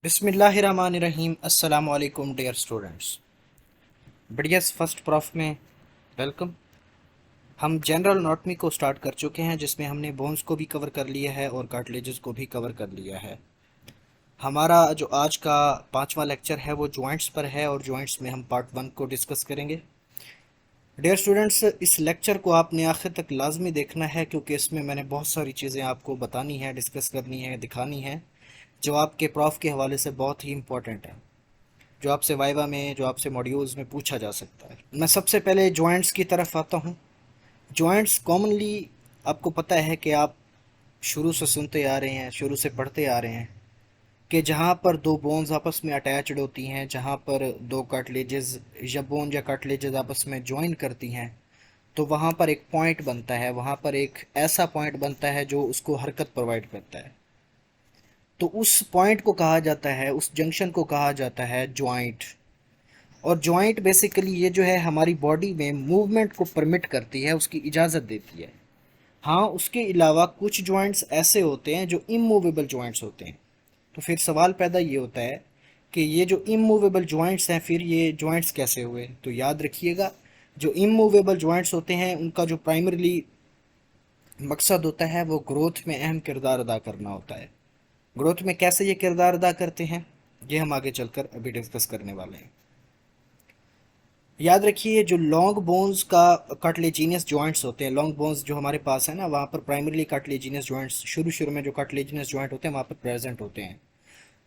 बिस्मिल्लाहिर्रहमानिर्रहीम। अस्सलाम वालेकुम डियर स्टूडेंट्स। बढ़िया फर्स्ट प्रॉफ में वेलकम। हम जनरल एनाटॉमी को स्टार्ट कर चुके हैं, जिसमें हमने बोन्स को भी कवर कर लिया है और कार्टिलेजेस को भी कवर कर लिया है। हमारा जो आज का पांचवा लेक्चर है वो जॉइंट्स पर है और जॉइंट्स में हम पार्ट 1 को डिस्कस करेंगे। डियर स्टूडेंट्स, इस लेक्चर को आपने आखिर तक लाजमी देखना है, क्योंकि इसमें मैंने बहुत सारी चीज़ें आपको बतानी है, डिस्कस करनी है, दिखानी है, जो आपके प्रॉफ के हवाले से बहुत ही इंपॉर्टेंट है, जो आपसे वाइवा में, जो आपसे मॉड्यूल्स में पूछा जा सकता है। मैं सबसे पहले जॉइंट्स की तरफ आता हूँ। जॉइंट्स कॉमनली आपको पता है कि आप शुरू से सुनते आ रहे हैं, शुरू से पढ़ते आ रहे हैं कि जहाँ पर दो बोन्स आपस में अटैच्ड होती हैं, जहाँ पर दो कार्टिलेजेस या बोन या कार्टिलेजेस आपस में ज्वाइन करती हैं, तो वहाँ पर एक पॉइंट बनता है, वहाँ पर एक ऐसा पॉइंट बनता है जो उसको हरकत प्रोवाइड करता है। तो उस पॉइंट को कहा जाता है, उस जंक्शन को कहा जाता है जॉइंट। और जॉइंट बेसिकली ये जो है हमारी बॉडी में मूवमेंट को परमिट करती है, उसकी इजाज़त देती है। हाँ, उसके अलावा कुछ जॉइंट्स ऐसे होते हैं जो इमूवेबल जॉइंट्स होते हैं। तो फिर सवाल पैदा ये होता है कि ये जो इमूवेबल जॉइंट्स हैं, फिर ये जॉइंट्स कैसे हुए? तो याद रखिएगा, जो इमूवेबल जॉइंट्स होते हैं उनका जो प्राइमरीली मकसद होता है वो ग्रोथ में अहम किरदार अदा करना होता है। ग्रोथ में कैसे ये किरदार अदा करते हैं, ये हम आगे चलकर अभी डिस्कस करने वाले हैं। याद रखिए, जो लॉन्ग बोन्स का कार्टिलेजिनियस जॉइंट्स होते हैं, लॉन्ग बोन्स जो हमारे पास है ना, वहाँ पर प्राइमरीली कार्टिलेजिनियस जॉइंट्स शुरू शुरू में जो कार्टिलेजिनियस जॉइंट होते हैं वहाँ पर प्रेजेंट होते हैं।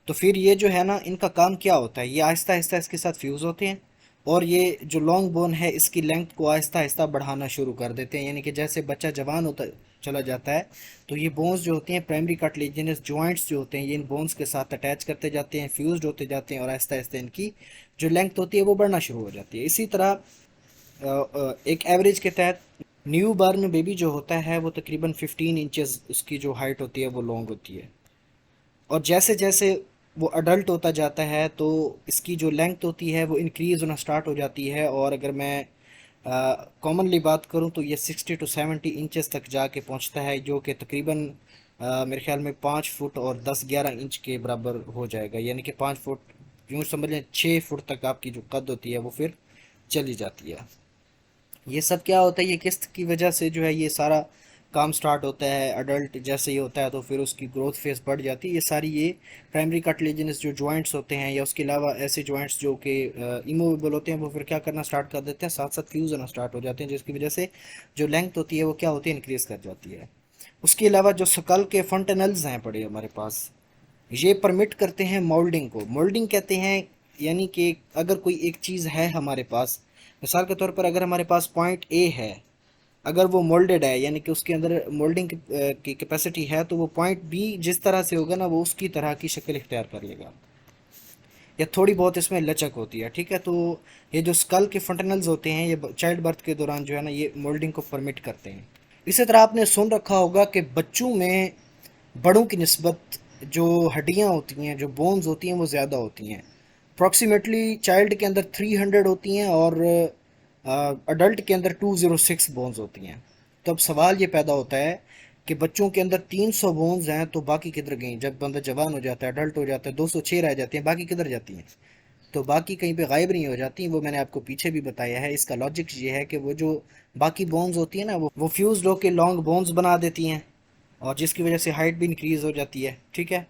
तो फिर ये जो है ना, इनका काम क्या होता है, ये आहिस्ता आहिस्ता इसके साथ फ्यूज़ होते हैं और ये जो लॉन्ग बोन है इसकी लेंथ को आहिस्ता आहिस्ता बढ़ाना शुरू कर देते हैं। यानी कि जैसे बच्चा जवान होता चला जाता है, तो ये बोन्स जो होती हैं, प्राइमरी कार्टिलेजिनस जॉइंट्स जो होते हैं, ये इन बोन्स के साथ अटैच करते जाते हैं, फ्यूज्ड होते जाते हैं और आहिस्ता आहिस्ता इनकी जो लेंथ होती है वो बढ़ना शुरू हो जाती है। इसी तरह एक एवरेज के तहत न्यू बॉर्न बेबी जो होता है वो तकरीबन 15 इंचेस उसकी जो हाइट होती है वो लॉन्ग होती है। और जैसे जैसे वो अडल्ट होता जाता है तो इसकी जो लेंथ होती है वो इंक्रीज़ होना स्टार्ट हो जाती है। और अगर मैं कॉमनली बात करूं तो ये 60 to 70 इंचेस तक जाके पहुंचता है, जो कि तकरीबन मेरे ख्याल में 5 फुट और 10-11 इंच के बराबर हो जाएगा। यानी कि 5 फुट, यूँ समझ लें 6 फुट तक आपकी जो कद होती है वो फिर चली जाती है। ये सब क्या होता है, ये किस की वजह से जो है ये सारा काम स्टार्ट होता है। अडल्ट जैसे ही होता है तो फिर उसकी ग्रोथ फेज बढ़ जाती है। ये सारी ये प्राइमरी कार्टिलेजिनस जो जॉइंट्स होते हैं, या उसके अलावा ऐसे जॉइंट्स जो कि इमूवेबल होते हैं, वो फिर क्या करना स्टार्ट कर देते हैं, साथ साथ फ्यूज होना स्टार्ट हो जाते हैं, जिसकी वजह से जो लेंथ होती है वो क्या होती है, इंक्रीज कर जाती है। उसके अलावा जो स्कल के फंटनल्स हैं पड़े हमारे पास, ये परमिट करते हैं मोल्डिंग को। मोल्डिंग कहते हैं यानी कि अगर कोई एक चीज़ है हमारे पास, मिसाल के तौर पर अगर हमारे पास पॉइंट ए है, अगर वो मोल्डेड है यानी कि उसके अंदर मोल्डिंग की कैपेसिटी है, तो वो पॉइंट बी जिस तरह से होगा ना वो उसकी तरह की शक्ल इख्तियार कर लेगा, या थोड़ी बहुत इसमें लचक होती है। ठीक है, तो ये जो स्कल के फंटनल्स होते हैं ये चाइल्ड बर्थ के दौरान जो है ना ये मोल्डिंग को परमिट करते हैं। इसी तरह आपने सुन रखा होगा कि बच्चों में बड़ों की निस्बत जो हड्डियाँ होती हैं, जो बोन्स होती हैं, वो ज़्यादा होती हैं। अप्रॉक्सीमेटली चाइल्ड के अंदर 300 होती हैं और अडल्ट के अंदर 206 बोन्स होती हैं। तो अब सवाल ये पैदा होता है कि बच्चों के अंदर 300 बोन्स हैं तो बाकी किधर गई? जब बंदा जवान हो जाता है, अडल्ट हो जाता है, 206 रह जाती हैं, बाकी किधर जाती हैं? तो बाकी कहीं पे गायब नहीं हो जाती। वो मैंने आपको पीछे भी बताया है। इसका लॉजिक ये है कि वो जो बाकी बोन्स होती है ना, वो फ्यूज होकर लॉन्ग बोन्स बना देती हैं, और जिसकी वजह से हाइट भी इंक्रीज़ हो जाती है। ठीक है,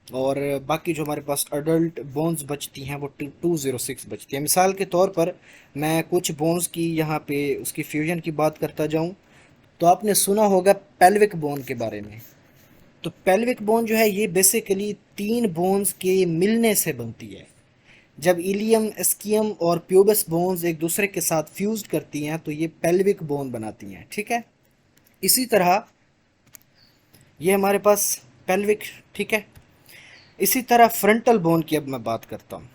और बाकी जो हमारे पास अडल्ट बोन्स बचती हैं वो 206 बचती हैं। मिसाल के तौर पर मैं कुछ बोन्स की यहाँ पे उसकी फ्यूजन की बात करता जाऊँ, तो आपने सुना होगा पेल्विक बोन के बारे में। तो पेल्विक बोन जो है ये बेसिकली 3 बोन्स के मिलने से बनती है। जब इलियम, एस्कियम और प्यूबस बोन्स एक दूसरे के साथ फ्यूज करती हैं तो ये पेल्विक बोन बनाती हैं। ठीक है, इसी तरह ये हमारे पास पेल्विक, ठीक है। इसी तरह फ्रंटल बोन की अब मैं बात करता हूँ,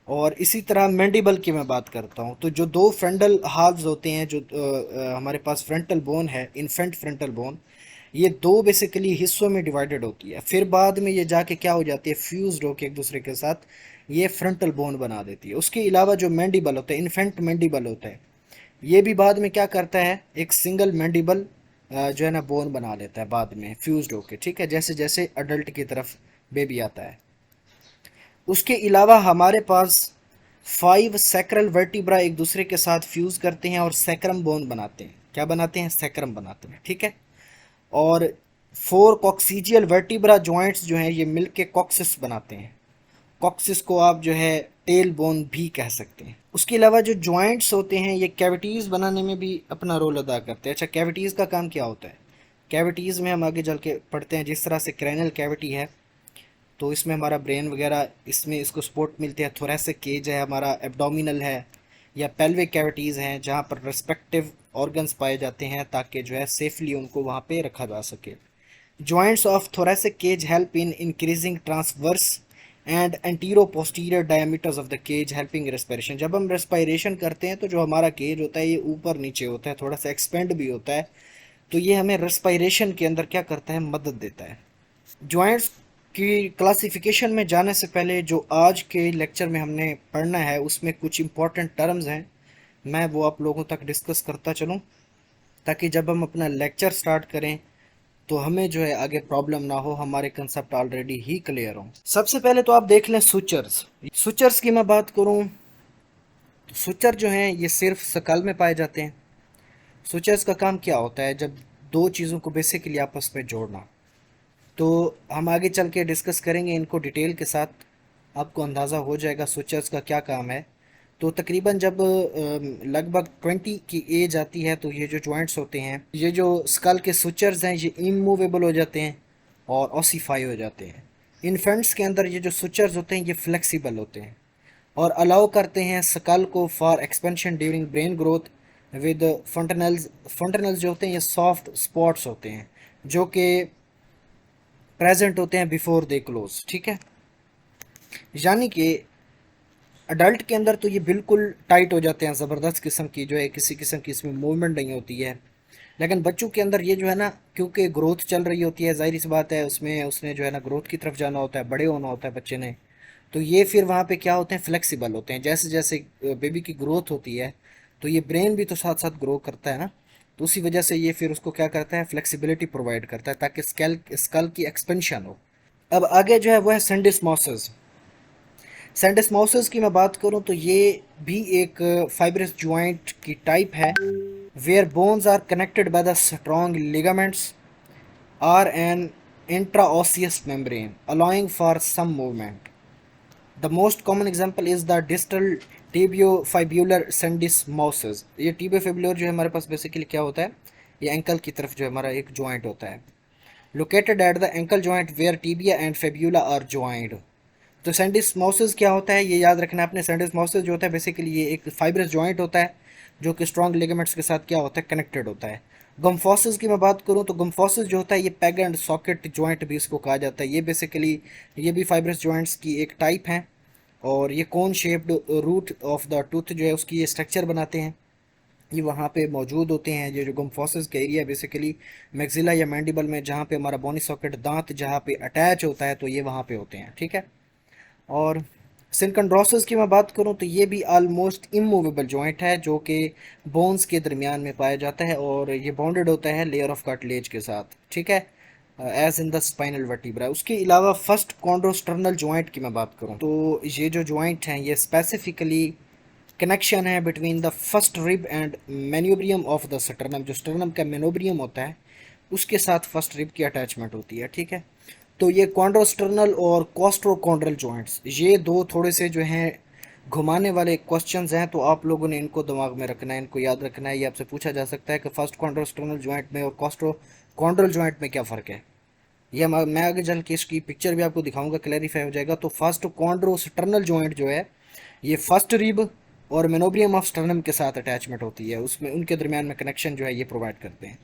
और इसी तरह मैंडिबल की मैं बात करता हूँ। तो जो दो फ्रंटल हाल्व्स होते हैं, जो हमारे पास फ्रंटल बोन है, इन्फेंट फ्रंटल बोन, ये दो बेसिकली हिस्सों में डिवाइडेड होती है। फिर बाद में ये जाके क्या हो जाती है, फ्यूज्ड होकर एक दूसरे के साथ ये फ्रंटल बोन बना देती है। उसके अलावा जो मैंडिबल होता है, इन्फेंट मैंडिबल होता है, ये भी बाद में क्या करता है, एक सिंगल मैंडिबल जो है ना बोन बना लेता है बाद में फ्यूज्ड होके। ठीक है, जैसे जैसे अडल्ट की तरफ बेबी आता है। उसके अलावा हमारे पास 5 सैक्रल वर्टिब्रा एक दूसरे के साथ फ्यूज करते हैं और सैक्रम बोन बनाते हैं। क्या बनाते हैं? सैक्रम बनाते हैं, ठीक है। और 4 कॉक्सीजियल वर्टिब्रा जॉइंट्स जो हैं ये मिलके कॉक्सिस बनाते हैं। कॉक्सिस को आप जो है टेल बोन भी कह सकते हैं। उसके अलावा जो जॉइंट्स होते हैं ये कैविटीज़ बनाने में भी अपना रोल अदा करते हैं। अच्छा, कैविटीज़ का काम क्या होता है? कैविटीज़ में हम आगे चल के पढ़ते हैं। जिस तरह से क्रैनियल कैविटी है तो इसमें हमारा ब्रेन वगैरह, इसमें इसको सपोर्ट मिलते हैं। थोरेसिक केज है हमारा, एब्डोमिनल है या पेल्विक कैविटीज़ हैं जहाँ पर रेस्पेक्टिव ऑर्गन्स पाए जाते हैं ताकि जो है सेफली उनको वहाँ पे रखा जा सके। Joints of thoracic cage help in increasing transverse and anterior-posterior diameters of the cage helping respiration। जब हम respiration करते हैं तो जो हमारा केज होता है ये ऊपर नीचे होता है, थोड़ा सा एक्सपेंड भी होता है, तो ये हमें respiration के अंदर क्या करता है? मदद देता है। जॉइंट्स की क्लासिफिकेशन में जाने से पहले जो आज के लेक्चर में हमने पढ़ना है उसमें कुछ इंपॉर्टेंट टर्म्स हैं, मैं वो आप लोगों तक डिस्कस करता चलूँ ताकि जब हम अपना लेक्चर स्टार्ट करें तो हमें जो है आगे प्रॉब्लम ना हो, हमारे कंसेप्ट ऑलरेडी ही क्लियर हो। सबसे पहले तो आप देख लें सुचर्स। सुचर्स की मैं बात करूं तो सुचर जो हैं ये सिर्फ स्कल में पाए जाते हैं। सुचर्स का काम क्या होता है? जब दो चीज़ों को बेसिकली आपस में जोड़ना। तो हम आगे चल के डिस्कस करेंगे इनको डिटेल के साथ, आपको अंदाज़ा हो जाएगा सुचर्स का क्या काम है। तो तकरीबन जब लगभग 20 की एज आती है तो ये जो जॉइंट्स होते हैं, ये जो स्कल के सुचर्स हैं ये इमूवेबल हो जाते हैं और ऑसिफाई हो जाते हैं। इन्फेंट्स के अंदर ये जो सुचर्स होते हैं ये फ्लेक्सिबल होते हैं और अलाउ करते हैं स्कल को for expansion during brain growth with fontanelles. Fontanelles जो होते हैं ये सॉफ्ट स्पॉट्स होते हैं जो कि प्रेजेंट होते हैं बिफोर दे क्लोज, ठीक है। यानी कि अडल्ट के अंदर तो ये बिल्कुल टाइट हो जाते हैं, ज़बरदस्त किस्म की जो है, किसी किस्म की इसमें मूवमेंट नहीं होती है। लेकिन बच्चों के अंदर ये जो है ना, क्योंकि ग्रोथ चल रही होती है, ज़ाहिर सी बात है उसमें उसने जो है ना ग्रोथ की तरफ जाना होता है, बड़े होना होता है बच्चे ने, तो ये फिर वहाँ पे क्या होते हैं? फ्लेक्सिबल होते हैं। जैसे जैसे बेबी की ग्रोथ होती है तो ये ब्रेन भी तो साथ साथ ग्रो करता है ना, तो उसी वजह से ये फिर उसको क्या करता है? फ्लेक्सिबिलिटी प्रोवाइड करता है ताकि स्कल स्कल की एक्सपेंशन हो। अब आगे जो है वो है सिंडिस्मोसिस। सिंडिस्मोसिस की मैं बात करूं तो ये भी एक फाइब्रस जॉइंट की टाइप है where bones are connected by the strong ligaments are an interosseous membrane allowing for some movement. The most common example is the distal tibiofibular syndesmosis. ये टिबियोफिब्युलर जो है हमारे पास बेसिकली क्या होता है? ये एंकल की तरफ जो है हमारा एक जॉइंट होता है, located at the ankle joint where tibia and fibula are joint. तो सेंडिस्मोसिस क्या होता है ये याद रखना है आपने। सेंडिस्मोसिस जो होता है बेसिकली ये एक फाइब्रस जॉइंट होता है जो कि स्ट्रॉन्ग लिगामेंट्स के साथ क्या होता है? कनेक्टेड होता है। गम्फोसिस की मैं बात करूं तो गम्फोसिस जो होता है ये पेग एंड सॉकेट जॉइंट भी इसको कहा जाता है। ये बेसिकली ये भी फाइब्रस जॉइंट्स की एक टाइप है और ये cone shaped root of the tooth जो है उसकी ये स्ट्रक्चर बनाते हैं, ये वहाँ पे मौजूद होते हैं। ये जो गम्फोसिस का एरिया बेसिकली मैक्सिला या मैंडिबल में, जहाँ पे हमारा बोनी सॉकेट दांत जहाँ पे अटैच होता है, तो ये वहाँ पे होते हैं, ठीक है। और सिनकंड्रोसिस की मैं बात करूं तो ये भी आलमोस्ट इमूवेबल जॉइंट है जो कि बोन्स के दरमियान में पाया जाता है और ये बाउंडेड होता है लेयर ऑफ कार्टिलेज के साथ, ठीक है, as in the spinal vertebra. उसके अलावा फर्स्ट कॉन्ड्रोस्टर्नल जॉइंट की मैं बात करूं तो ये जो जॉइंट हैं ये स्पेसिफिकली कनेक्शन है between the first rib and manubrium of the sternum. जो स्टर्नम का मेनोब्रियम होता है उसके साथ फर्स्ट रिब की अटैचमेंट होती है, ठीक है। तो ये कॉन्ड्रोस्टर्नल और कॉस्ट्रोकॉन्ड्रल जॉइंट्स, ये दो थोड़े से जो हैं घुमाने वाले क्वेश्चंस हैं, तो आप लोगों ने इनको दिमाग में रखना है, इनको याद रखना है। ये आपसे पूछा जा सकता है कि फर्स्ट कॉन्ड्रोस्टर्नल जॉइंट में और कॉस्ट्रोकॉन्ड्रल जॉइंट में क्या फ़र्क है। ये मैं आगे चल के इसकी पिक्चर भी आपको दिखाऊंगा, क्लैरिफाई हो जाएगा। तो फर्स्ट कॉन्ड्रोस्टर्नल जॉइंट जो है ये फर्स्ट रिब और मेनोब्रियम ऑफ स्टर्नम के साथ अटैचमेंट होती है, उसमें उनके दरमियान में कनेक्शन जो है ये प्रोवाइड करते हैं।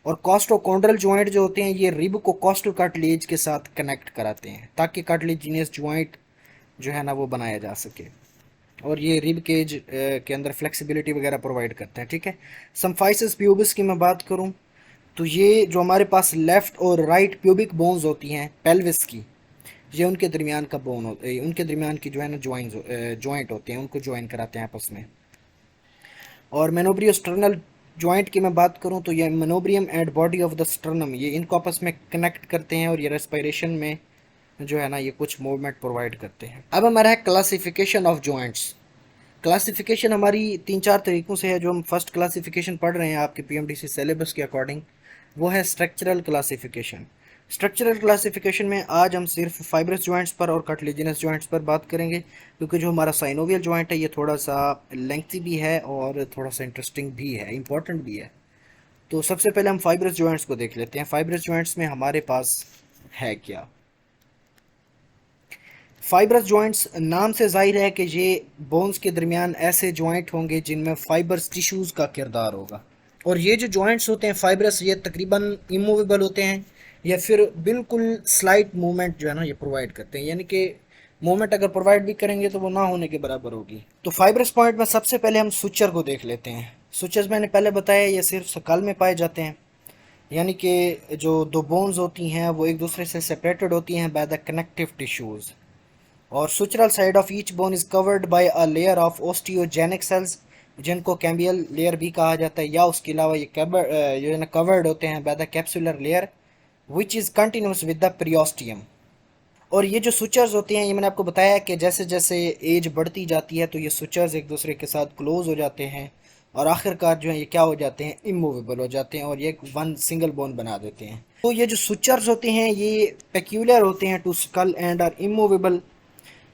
और कॉस्टोकॉन्ड्रल जॉइंट जो होते हैं ये रिब को कॉस्टल कार्टिलेज के साथ कनेक्ट कराते हैं ताकि कार्टिलेजिनियस जॉइंट जो है ना वो बनाया जा सके और ये रिब केज के अंदर फ्लेक्सिबिलिटी वगैरह प्रोवाइड करते हैं, ठीक है। सम्फाइसिस प्यूबिस की मैं बात करूं तो ये जो हमारे पास लेफ्ट और राइट प्यूबिक बोन्स होती हैं पेल्विस की, ये उनके दरमियान का बोन होता है, उनके दरमियान की जो है ना जॉइंट होते हैं, उनको ज्वाइन कराते हैं आपस में। और मेनोब्रियोस्टर्नल जॉइंट की मैं बात करूं तो ये manubrium and body of the sternum, ये इनको आपस में कनेक्ट करते हैं और ये रेस्पिरेशन में जो है ना ये कुछ मूवमेंट प्रोवाइड करते हैं। अब हमारा है क्लासिफिकेशन ऑफ जॉइंट्स। क्लासिफिकेशन हमारी तीन चार तरीक़ों से है। जो हम फर्स्ट क्लासिफिकेशन पढ़ रहे हैं आपके पीएमडीसी सिलेबस के अकॉर्डिंग, वो है स्ट्रक्चरल क्लासिफिकेशन। स्ट्रक्चरल क्लासिफिकेशन में आज हम सिर्फ फाइब्रस जॉइंट्स पर और कार्टिलेजिनस जॉइंट्स पर बात करेंगे, क्योंकि जो हमारा साइनोवियल जॉइंट है ये थोड़ा सा लेंथी भी है और थोड़ा सा इंटरेस्टिंग भी है, इंपॉर्टेंट भी है। तो सबसे पहले हम फाइब्रस जॉइंट्स को देख लेते हैं। फाइब्रस जॉइंट्स में हमारे पास है क्या? फाइब्रस जॉइंट्स नाम से जाहिर है कि ये बोन्स के दरमियान ऐसे जॉइंट होंगे जिनमें फाइबर्स टिश्यूज़ का किरदार होगा। और ये जो जॉइंट्स होते हैं फाइब्रस, ये तकरीबन इमूवेबल होते हैं या फिर बिल्कुल स्लाइट मूवमेंट जो है ना ये प्रोवाइड करते हैं, यानी कि मूवमेंट अगर प्रोवाइड भी करेंगे तो वो ना होने के बराबर होगी। तो फाइब्रस पॉइंट में सबसे पहले हम सुचर को देख लेते हैं। सुचर्स मैंने पहले बताया ये सिर्फ स्कल में पाए जाते हैं, यानी कि जो दो बोन्स होती हैं वो एक दूसरे से सेपरेटेड होती हैं बाय द कनेक्टिव टिश्यूज़। और sutural side of each bone is covered by a layer of osteogenic cells, जिनको कैम्बियल लेयर भी कहा जाता है, या उसके अलावा ये जो है कवर्ड होते हैं by the capsular layer which is continuous with the periosteum. और ये जो सुचर्स होते हैं, ये मैंने आपको बताया कि जैसे जैसे एज बढ़ती जाती है तो ये सुचर्स एक दूसरे के साथ क्लोज हो जाते हैं और आखिरकार जो है ये क्या हो जाते हैं, इमूवेबल हो जाते हैं और ये वन सिंगल बोन बना देते हैं। तो ये जो सुचर्स होते हैं ये पेक्यूलर होते हैं to skull and are immovable.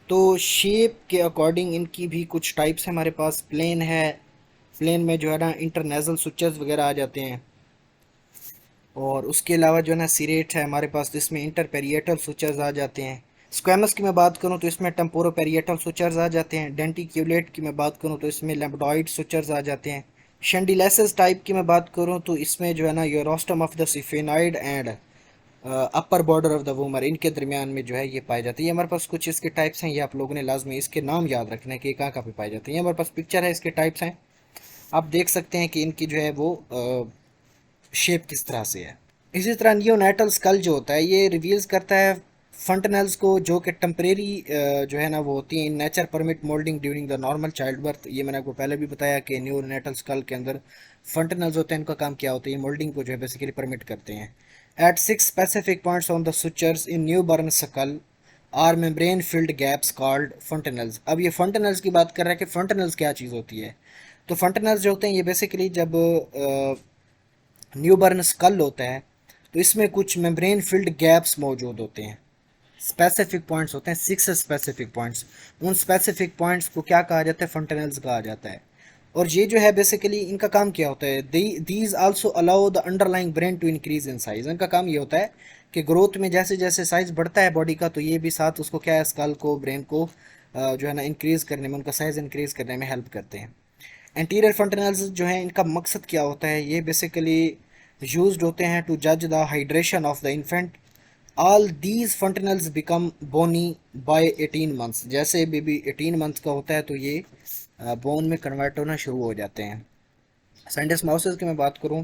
तो शेप के अकॉर्डिंग इनकी भी कुछ टाइप्स हैं हमारे पास। प्लेन है, प्लेन में जो है ना इंटरनेजल सुचर्स वगैरह आ जाते हैं। और उसके अलावा जो है ना सीरेट है हमारे पास, जिसमें इंटरपेरिएटल सुचर्स आ जाते हैं। स्क्वेमस की मैं बात करूं तो इसमें टेम्पोरोपेरिएटल सुचर्स आ जाते हैं। डेंटिक्यूलेट की मैं बात करूं तो इसमें लैम्बडॉइड सुचर्स आ जाते हैं। शेंडिलेसिस टाइप की मैं बात करूं तो इसमें जो है ना rostrum of the sphenoid and upper border of the vomer, इनके दरमियान में जो है ये पाए जाते हैं। ये हमारे पास कुछ इसके टाइप्स हैं, ये आप लोगों ने लाजमी इसके नाम याद रखना है कि कहाँ कहाँ पे पाए जाते हैं। ये हमारे पास पिक्चर है, इसके टाइप्स हैं, आप देख सकते हैं कि इनकी जो है वो शेप किस तरह से है। इसी तरह नियोनेटल स्कल जो होता है ये रिवील्स करता है फंटनल्स को, जो कि टेम्परेरी जो है ना वो होती हैं in nature permit moulding during the normal child birth. ये मैंने आपको पहले भी बताया कि नियोनेटल स्कल के अंदर फंटनल्स होते हैं, इनका काम क्या होता है, ये मोल्डिंग को जो है बेसिकली परमिट करते हैं। At 6 specific points on the sutures in newborn skull are membrane filled gaps called fontanelles. अब ये फंटनल्स की बात कर रहे हैं कि फंटनल्स क्या चीज़ होती है। तो फंटनल्स जो होते हैं ये बेसिकली जब न्यू बर्न स्कल होता है तो इसमें कुछ मेम्ब्रेन फिल्ड गैप्स मौजूद होते हैं। स्पेसिफिक पॉइंट्स होते हैं, 6 स्पेसिफिक पॉइंट्स। उन स्पेसिफिक पॉइंट्स को क्या कहा जाता है, फंटनल्स कहा जाता है। और ये जो है बेसिकली इनका काम क्या होता है, these also allow the underlying brain to increase in size. इनका काम ये होता है कि ग्रोथ में जैसे जैसे साइज बढ़ता है बॉडी का, तो ये भी साथ उसको क्या है, स्कल को, ब्रेन को जो है ना इंक्रीज करने में, उनका साइज इंक्रीज करने में हेल्प करते हैं। एंटीरियर फंटनल्स जो है इनका मकसद क्या होता है, ये बेसिकली यूज्ड होते हैं टू जज the hydration of the infant. All these fontanelles become bony by 18 months. जैसे बेबी 18 मंथ्स का होता है तो ये बोन में कन्वर्ट होना शुरू हो जाते हैं। सेंडिस्मोसिस की मैं बात करूं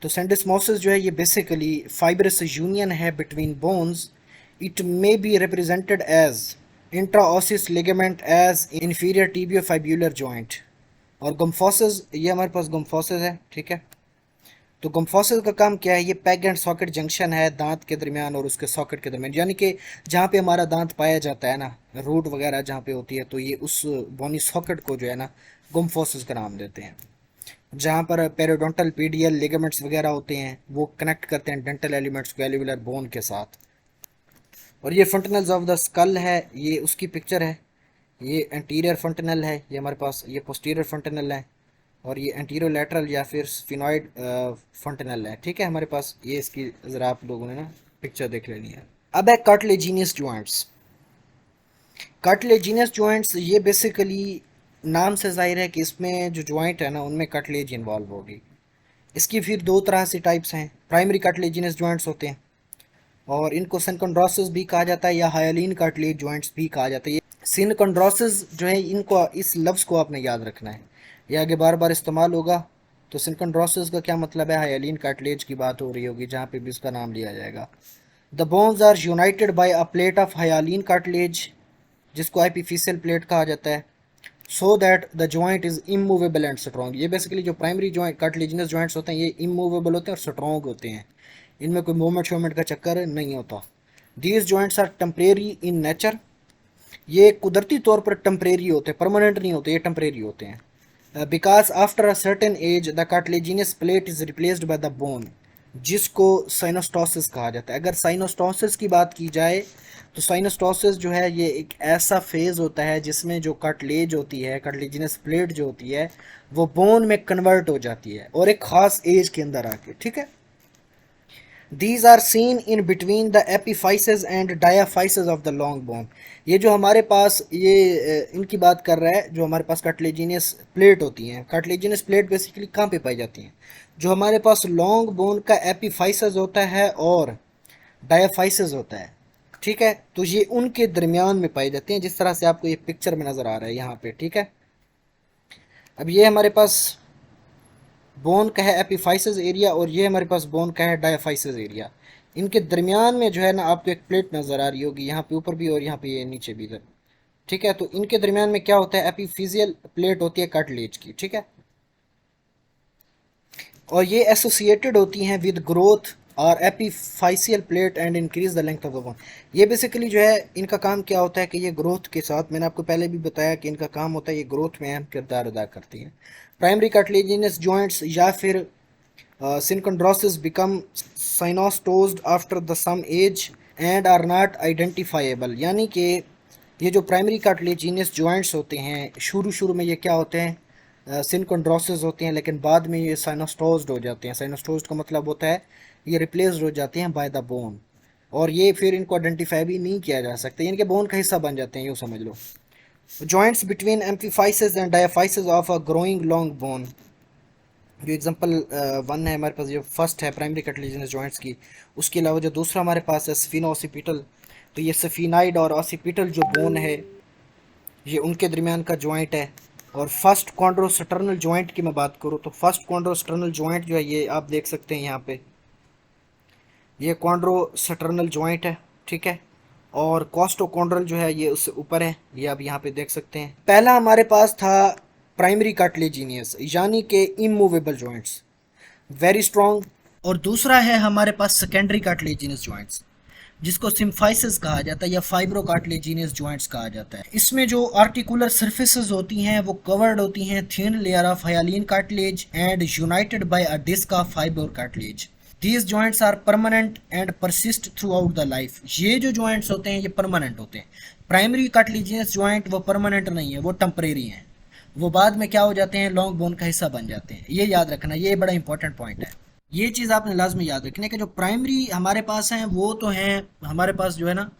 तो सेंडिस्मोसिस जो है ये बेसिकली फाइब्रस यूनियन है between bones. It may be represented as interosseous ligament as inferior tibiofibular joint. और गम्फोसिस, ये हमारे पास गम्फोसिस है, ठीक है। तो गम्फोसिस का काम क्या है, ये पैग एंड सॉकेट जंक्शन है दांत के दरमियान और उसके सॉकेट के दरमियान, यानी कि जहाँ पे हमारा दांत पाया जाता है ना, रूट वगैरह जहाँ पे होती है, तो ये उस बोनी सॉकेट को जो है ना गम्फोसिस का नाम देते हैं। जहाँ पर पेरिडोंटल पीडियल लिगामेंट्स वगैरह होते हैं वो कनेक्ट करते हैं डेंटल एलिमेंट्स को एल्वियोलर बोन के साथ। और ये फंटनल्स ऑफ द स्कल है, ये उसकी पिक्चर है। ये एंटीरियर फंटनल है, ये हमारे पास, ये पोस्टीरियर फंटनल है, और ये एंटीरोलैटरल या फिर स्फिनॉइड फंटनल है, ठीक है हमारे पास। ये इसकी ज़रा आप लोगों ने ना पिक्चर देख लेनी है। अब है कार्टिलेजिनियस जॉइंट्स। कार्टिलेजिनियस जॉइंट्स ये बेसिकली नाम से जाहिर है कि इसमें जो जॉइंट है ना उनमें कार्टिलेज इन्वॉल्व होगी। इसकी फिर दो तरह से टाइप्स हैं। प्राइमरी कार्टिलेजिनियस जॉइंट्स होते हैं और इनको सिनकॉन्ड्रोसिस भी कहा जाता है या हाइलिन कार्टिलेज जॉइंट्स भी कहा जाता है। ये सिनकॉन्ड्रोसिस जो है, इनको, इस लफ्ज़ को आपने याद रखना है, ये आगे बार बार इस्तेमाल होगा। तो सिनकॉन्ड्रोसिस का क्या मतलब है, हाइलिन कार्टिलेज की बात हो रही होगी जहाँ पे भी इसका नाम लिया जाएगा। The bones are united by a plate of hyaline cartilage, जिसको एपिफिशियल प्लेट कहा जाता है, so that the joint is immovable and strong. ये बेसिकली जो प्राइमरी जॉइंट कार्टिलेजिनस जॉइंट्स होते हैं ये इमूवेबल होते हैं और स्ट्रॉन्ग होते हैं, इनमें कोई मूवमेंट शोवमेंट का चक्कर नहीं होता। These joints are temporary in nature, ये कुदरती तौर पर टेम्परेरी होते हैं, परमानेंट नहीं होते, ये टेम्परेरी होते हैं। Because after a certain age the cartilaginous plate is replaced by the bone, जिसको साइनोस्टोसिस कहा जाता है। अगर साइनोस्टोसिस की बात की जाए तो साइनोस्टोसिस जो है ये एक ऐसा फेज़ होता है जिसमें जो कार्टिलेज होती है, कार्टिलेजिनस प्लेट जो होती है, वो बोन में कन्वर्ट हो जाती है और एक ख़ास एज के अंदर आके, ठीक है। These are seen in between the epiphyses and diaphyses of the long bone। ये जो हमारे पास ये इनकी बात कर रहा है, जो हमारे पास कार्टिलेजिनियस प्लेट होती हैं। कार्टिलेजिनियस प्लेट बेसिकली कहाँ पे पाई जाती हैं? जो हमारे पास लॉन्ग बोन का एपीफाइसेस होता है और डायाफाइसेस होता है, ठीक है। तो ये उनके दरमियान में पाई जाती हैं, जिस तरह से आपको ये पिक्चर में नज़र आ रहा है यहाँ पे, ठीक है। अब ये हमारे पास बोन का है एपीफाइसेस एरिया और ये हमारे पास बोन का है डायाफाइसेस एरिया। इनके दरमियान में जो है ना आपको एक प्लेट नज़र आ रही होगी, यहाँ पे ऊपर भी और यहाँ पे ये नीचे भी इधर, ठीक है। तो इनके दरमियान में क्या होता है? एपीफिजियल प्लेट होती है कार्टिलेज की, ठीक है। और ये एसोसिएटेड होती हैं विद ग्रोथ और epiphyseal plate and increase the length of the bone. ये बेसिकली जो है इनका काम क्या होता है कि ये ग्रोथ के साथ, मैंने आपको पहले भी बताया कि इनका काम होता है ये ग्रोथ में अहम किरदार अदा करती हैं। प्राइमरी कार्टिलेजिनस जॉइंट्स या फिर synchondrosis become synostosed after the some age and are not identifiable। यानी कि ये जो प्राइमरी कार्टिलेजिनस जॉइंट्स होते हैं शुरू में ये क्या होते हैं? सिनकोंड्रोसिस होते हैं, लेकिन बाद में ये साइनोस्टोज्ड हो जाते हैं। साइनोस्टोज्ड का मतलब होता है ये रिप्लेस्ड हो जाते हैं बाय द बोन, और ये फिर इनको आइडेंटिफाई भी नहीं किया जा सकता, इनके बोन का हिस्सा बन जाते हैं, यूँ समझ लो। Joints between epiphysis and diaphysis of a growing long bone. जो एग्जांपल वन है हमारे पास, जो फर्स्ट है प्राइमरी कार्टिलेजिनस जॉइंट्स की, उसके अलावा जो दूसरा हमारे पास है स्फीनो ऑसिपिटल, तो ये स्फीनाइड और ऑसिपिटल जो बोन है ये उनके दरमियान का जॉइंट है। और फर्स्ट कॉन्ड्रोस्टर्नल जॉइंट की मैं बात करूँ तो फर्स्ट कॉन्ड्रोस्टर्नल जॉइंट जो है ये आप देख सकते हैं यहाँ पे, ये कॉन्ड्रोस्टर्नल जॉइंट है, ठीक है। और कॉस्टोकॉन्ड्रल जो है ये उससे ऊपर है, ये आप यहाँ पे देख सकते हैं। पहला हमारे पास था प्राइमरी कार्टिलेजिनियस यानी कि इमूवेबल जॉइंट्स, वेरी स्ट्रॉन्ग। और दूसरा है हमारे पास सेकेंडरी कार्टिलेजिनस जॉइंट्स, जिसको सिम्फाइसिस कहा जाता है या फाइब्रो कार्टिलेजिनस जॉइंट्स कहा जाता है। इसमें जो आर्टिकुलर सर्फेसेस होती हैं वो कवर्ड होती हैं thin layer of hyaline cartilage and united by a disc of fibre cartilage. These joints are permanent and persist throughout the life. ये जो जॉइंट्स होते हैं ये परमानेंट होते हैं। प्राइमरी कार्टिलेजिनस जॉइंट वो परमानेंट नहीं है, वो टेम्परेरी हैं, वो बाद में क्या हो जाते हैं? लॉन्ग बोन का हिस्सा बन जाते हैं। ये याद रखना, ये बड़ा इंपॉर्टेंट पॉइंट है। ये चीज़ आपने लाजमी याद रखनी है कि जो प्राइमरी हमारे पास हैं वो तो हैं हमारे पास जो है ना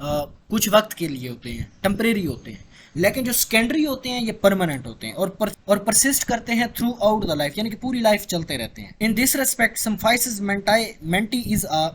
कुछ वक्त के लिए होते हैं, टेम्परेरी होते हैं, लेकिन जो सेकेंडरी होते हैं ये परमानेंट होते हैं और परसिस्ट करते हैं थ्रू आउट द लाइफ, यानी कि पूरी लाइफ चलते रहते हैं। In this respect symphysis menti is a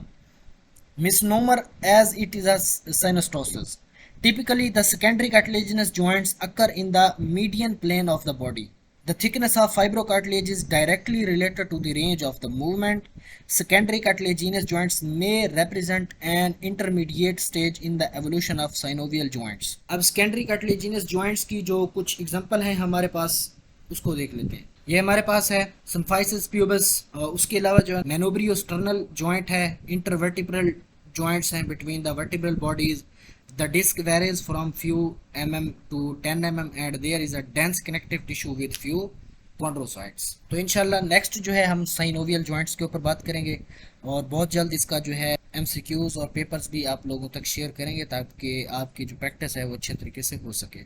misnomer as it is a synostosis। Typically, the secondary cartilaginous joints occur in the median plane of the body. The thickness of fibrocartilage is directly related to the range of the movement. Secondary cartilaginous joints may represent an intermediate stage in the evolution of synovial joints। अब secondary cartilaginous joints की जो कुछ example हैं हमारे पास, उसको देख लेते हैं। ये हमारे पास है सिम्फाइसिस प्यूबस, उसके अलावा जो है मेनोब्रियोस्टर्नल जॉइंट है, इंटरवर्टिब्रल जॉइंट्स हैं between the vertebral bodies. The disc varies from few mm to 10 mm and there is a dense connective tissue with few chondrocytes। तो इंशाल्लाह नेक्स्ट जो है हम साइनोवियल जॉइंट्स के ऊपर बात करेंगे और बहुत जल्द इसका जो है MCQs और पेपर्स भी आप लोगों तक शेयर करेंगे ताकि आपकी जो प्रैक्टिस है वो अच्छे तरीके से हो सके।